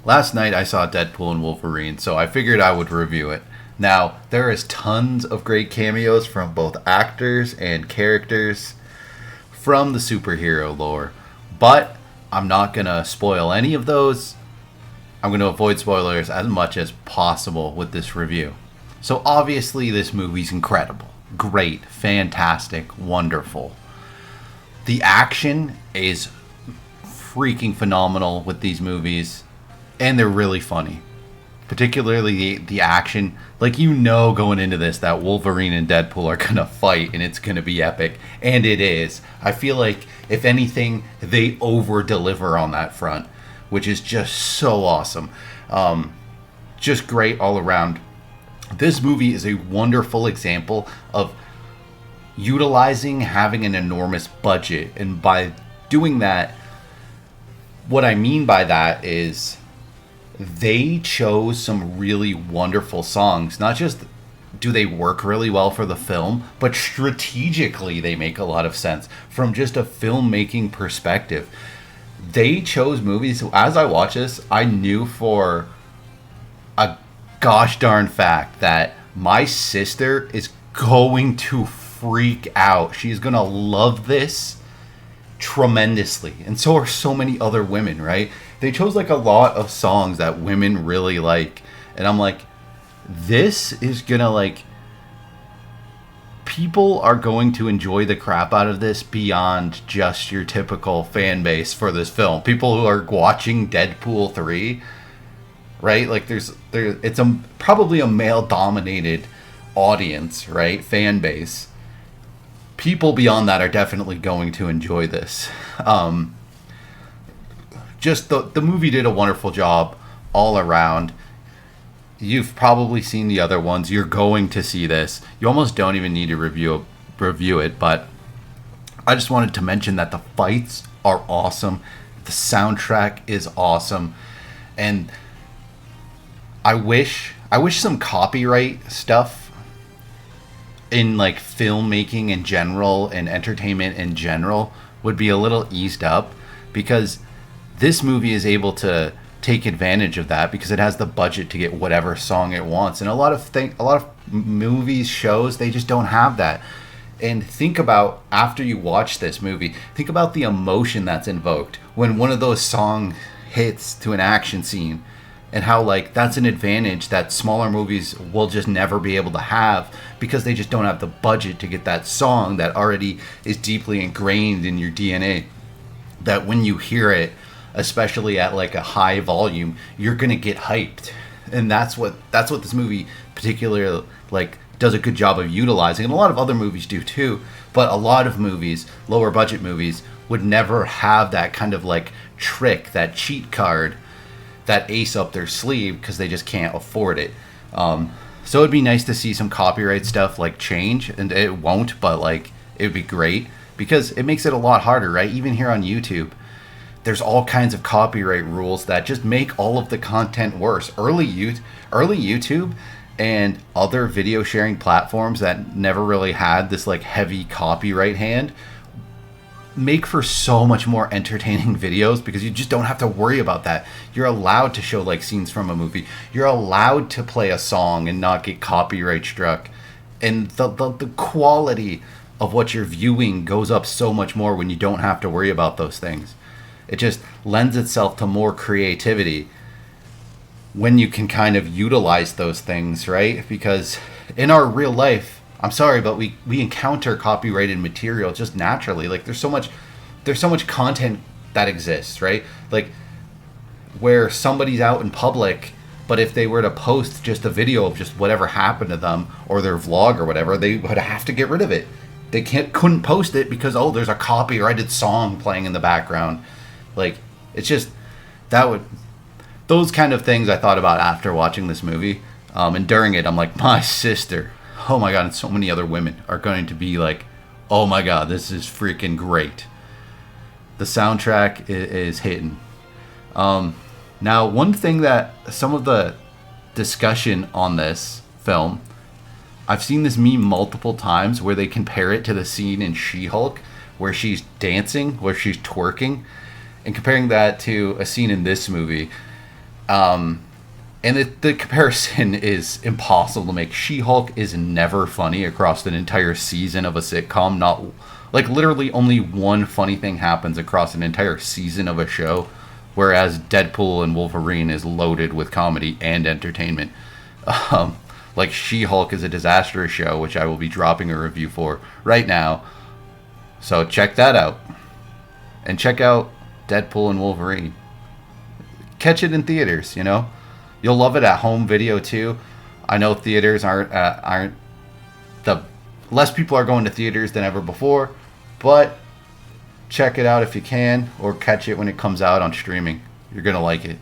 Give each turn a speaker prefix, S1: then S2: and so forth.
S1: last night I saw Deadpool and Wolverine, so I figured I would review it. Now, there is tons of great cameos from both actors and characters from the superhero lore, but I'm not going to spoil any of those. I'm going to avoid spoilers as much as possible with this review. So obviously this movie's incredible, great, fantastic, wonderful. The action is freaking phenomenal with these movies, and they're really funny. Particularly the action. Like, you know, going into this that Wolverine and Deadpool are going to fight and it's going to be epic. And it is. I feel like, if anything, they over-deliver on that front, which is just so awesome. Just great all around. This movie is a wonderful example of utilizing having an enormous budget. And by doing that, what I mean by that is they chose some really wonderful songs. Not just do they work really well for the film, but strategically they make a lot of sense from just a filmmaking perspective. They chose movies. As I watch this, I knew for a gosh darn fact that my sister is going to freak out. She's going to love this tremendously, and so are so many other women, right? They chose like a lot of songs that women really like, and I'm like, this is gonna, like, people are going to enjoy the crap out of this beyond just your typical fan base for this film. People who are watching Deadpool 3, right? Like, it's probably a male dominated audience, right? Fan base. People beyond that are definitely going to enjoy this. Just the movie did a wonderful job all around. You've probably seen the other ones. You're going to see this. You almost don't even need to review it, but I just wanted to mention that the fights are awesome. The soundtrack is awesome. And I wish some copyright stuff in, like, filmmaking in general and entertainment in general would be a little eased up, because this movie is able to take advantage of that because it has the budget to get whatever song it wants. And a lot of movies, shows, they just don't have that. And think about, after you watch this movie, think about the emotion that's invoked when one of those songs hits to an action scene, and how, like, that's an advantage that smaller movies will just never be able to have because they just don't have the budget to get that song that already is deeply ingrained in your DNA. That when you hear it, especially at, like, a high volume, you're gonna get hyped. And that's what this movie particularly, like, does a good job of utilizing. And a lot of other movies do too. But a lot of movies, lower budget movies, would never have that kind of, like, trick, that cheat card, that ace up their sleeve, because they just can't afford it. So it'd be nice to see some copyright stuff, like, change, and it won't, but, like, it would be great because it makes it a lot harder, right? Even here on YouTube, there's all kinds of copyright rules that just make all of the content worse. Early YouTube and other video sharing platforms that never really had this, like, heavy copyright hand make for so much more entertaining videos because you just don't have to worry about that. You're allowed to show, like, scenes from a movie. You're allowed to play a song and not get copyright struck. And the quality of what you're viewing goes up so much more when you don't have to worry about those things. It just lends itself to more creativity when you can kind of utilize those things, right? Because in our real life, I'm sorry, but we encounter copyrighted material just naturally. Like, there's so much content that exists, right? Like, where somebody's out in public, but if they were to post just a video of just whatever happened to them or their vlog or whatever, they would have to get rid of it. They couldn't post it because, oh, there's a copyrighted song playing in the background. Like, it's just those kind of things I thought about after watching this movie. And during it, I'm like, my sister, oh my god, and so many other women are going to be like, oh my god, this is freaking great. The soundtrack is hitting. Now, one thing that some of the discussion on this film, I've seen this meme multiple times where they compare it to the scene in She-Hulk where she's dancing, where she's twerking, and comparing that to a scene in this movie. And the comparison is impossible to make. She-Hulk is never funny across an entire season of a sitcom. Not like literally only one funny thing happens across an entire season of a show, whereas Deadpool and Wolverine is loaded with comedy and entertainment. Like She-Hulk is a disastrous show, which I will be dropping a review for right now. So check that out. And check out Deadpool and Wolverine. Catch it in theaters, you know? You'll love it at home video too. I know theaters aren't the less people are going to theaters than ever before, but check it out if you can, or catch it when it comes out on streaming. You're gonna like it.